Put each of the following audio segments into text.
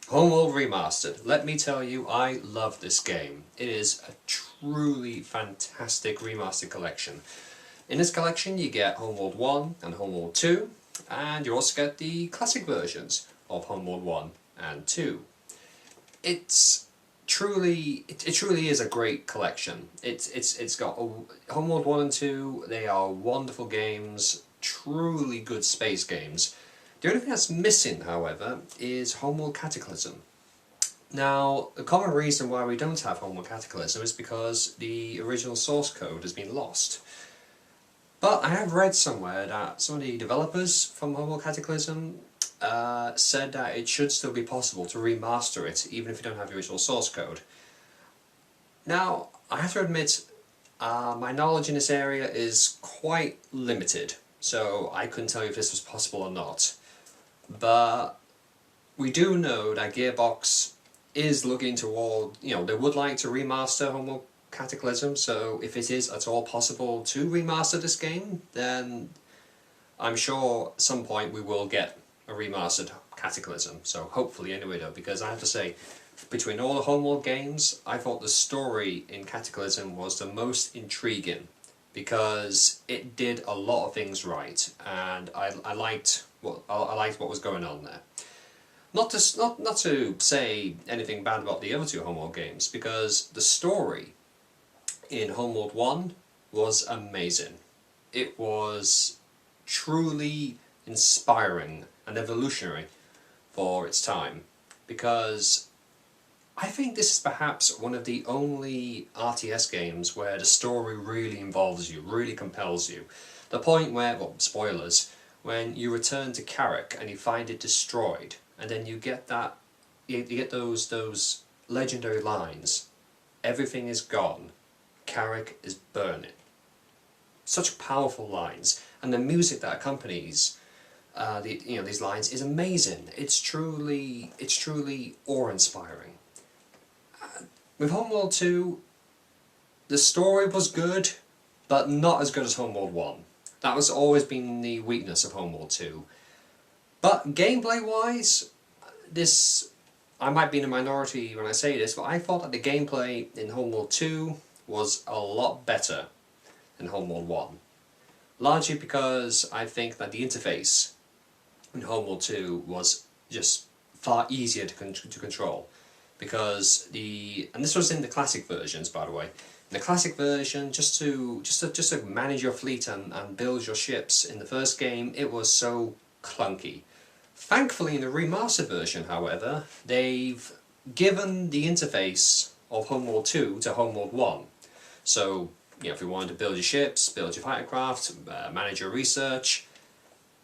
Homeworld Remastered. Let me tell you, I love this game. It is a truly fantastic remastered collection. In this collection you get Homeworld 1 and Homeworld 2, and you also get the classic versions of Homeworld 1 and 2. It truly is a great collection. It's got Homeworld 1 and 2, they are wonderful games, truly good space games. The only thing that's missing, however, is Homeworld Cataclysm. Now, the common reason why we don't have Homeworld Cataclysm is because the original source code has been lost. But I have read somewhere that some of the developers from Homeworld Cataclysm said that it should still be possible to remaster it, even if you don't have the original source code. Now, I have to admit, my knowledge in this area is quite limited, so I couldn't tell you if this was possible or not. But we do know that Gearbox is looking toward, they would like to remaster Homeworld Cataclysm, so if it is at all possible to remaster this game, then I'm sure at some point we will get a remastered Cataclysm. So hopefully anyway though, because I have to say, between all the Homeworld games, I thought the story in Cataclysm was the most intriguing, because it did a lot of things right, and I liked what was going on there. Not to say anything bad about the other two Homeworld games, because the story in Homeworld 1 was amazing. It was truly inspiring and evolutionary for its time, because I think this is perhaps one of the only RTS games where the story really involves you, really compels you. The point where, well, spoilers, when you return to Carrick and you find it destroyed, and then you get that, you get those legendary lines, "Everything is gone, Carrick is burning." Such powerful lines, and the music that accompanies these lines is amazing. It's truly awe-inspiring. With Homeworld 2, the story was good, but not as good as Homeworld 1. That has always been the weakness of Homeworld 2. But gameplay-wise, I might be in a minority when I say this, but I thought that the gameplay in Homeworld 2 was a lot better than Homeworld 1. Largely because I think that the interface in Homeworld 2 was just far easier to control. Because and this was in the classic versions, by the way. In the classic version, just to manage your fleet and build your ships in the first game, it was so clunky. Thankfully, in the remastered version, however, they've given the interface of Homeworld 2 to Homeworld 1. So, if you wanted to build your ships, build your fightercraft, manage your research,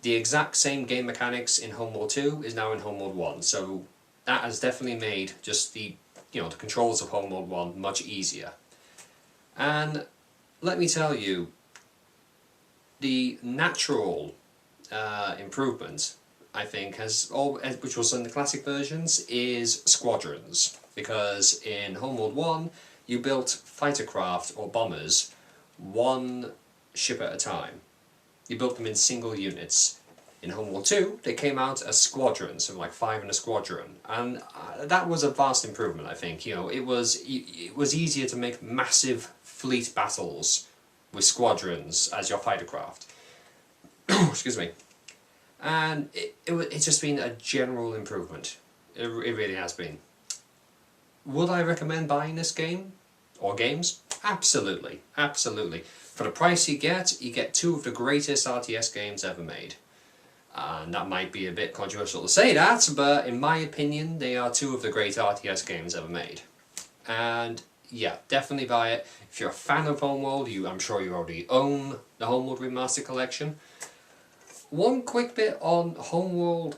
the exact same game mechanics in Homeworld 2 is now in Homeworld 1. So that has definitely made just the controls of Homeworld 1 much easier. And let me tell you, the natural improvement, I think, which was in the classic versions, is squadrons. Because in Homeworld 1, you built fightercraft or bombers one ship at a time. You built them in single units. In Homeworld 2, they came out as squadrons, so like 5 in a squadron, and that was a vast improvement, I think. It was easier to make massive fleet battles with squadrons as your fightercraft. Excuse me. And it's just been a general improvement. It really has been. Would I recommend buying this game? Or games? Absolutely. Absolutely. For the price you get two of the greatest RTS games ever made. And that might be a bit controversial to say that, but in my opinion, they are two of the great RTS games ever made. And yeah, definitely buy it. If you're a fan of Homeworld, I'm sure you already own the Homeworld Remastered collection. One quick bit on Homeworld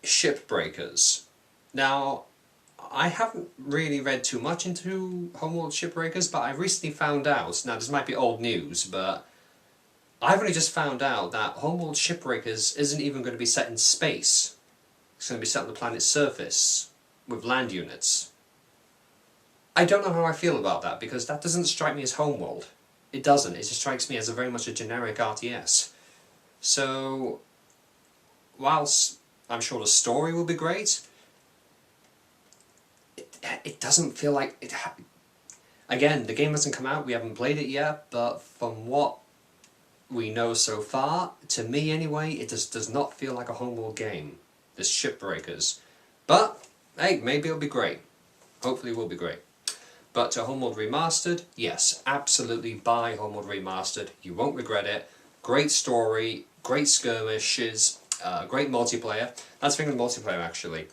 Shipbreakers. Now, I haven't really read too much into Homeworld Shipbreakers, but I recently found out, now this might be old news, but I've only just found out that Homeworld Shipbreakers isn't even going to be set in space. It's going to be set on the planet's surface, with land units. I don't know how I feel about that, because that doesn't strike me as Homeworld. It doesn't, it just strikes me as very much a generic RTS. So, whilst I'm sure the story will be great, it doesn't feel like it. Again, the game hasn't come out. We haven't played it yet, but from what we know so far, to me anyway, it just does not feel like a Homeworld game. This Shipbreakers, but hey, maybe it'll be great. Hopefully, it will be great. But to Homeworld Remastered, yes, absolutely buy Homeworld Remastered. You won't regret it. Great story, great skirmishes, great multiplayer. That's the thing with multiplayer actually.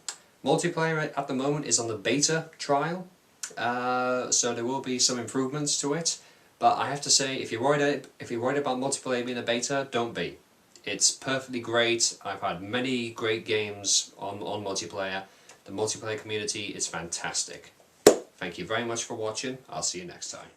Multiplayer at the moment is on the beta trial, so there will be some improvements to it. But I have to say, if you're worried about multiplayer being a beta, don't be. It's perfectly great. I've had many great games on multiplayer. The multiplayer community is fantastic. Thank you very much for watching. I'll see you next time.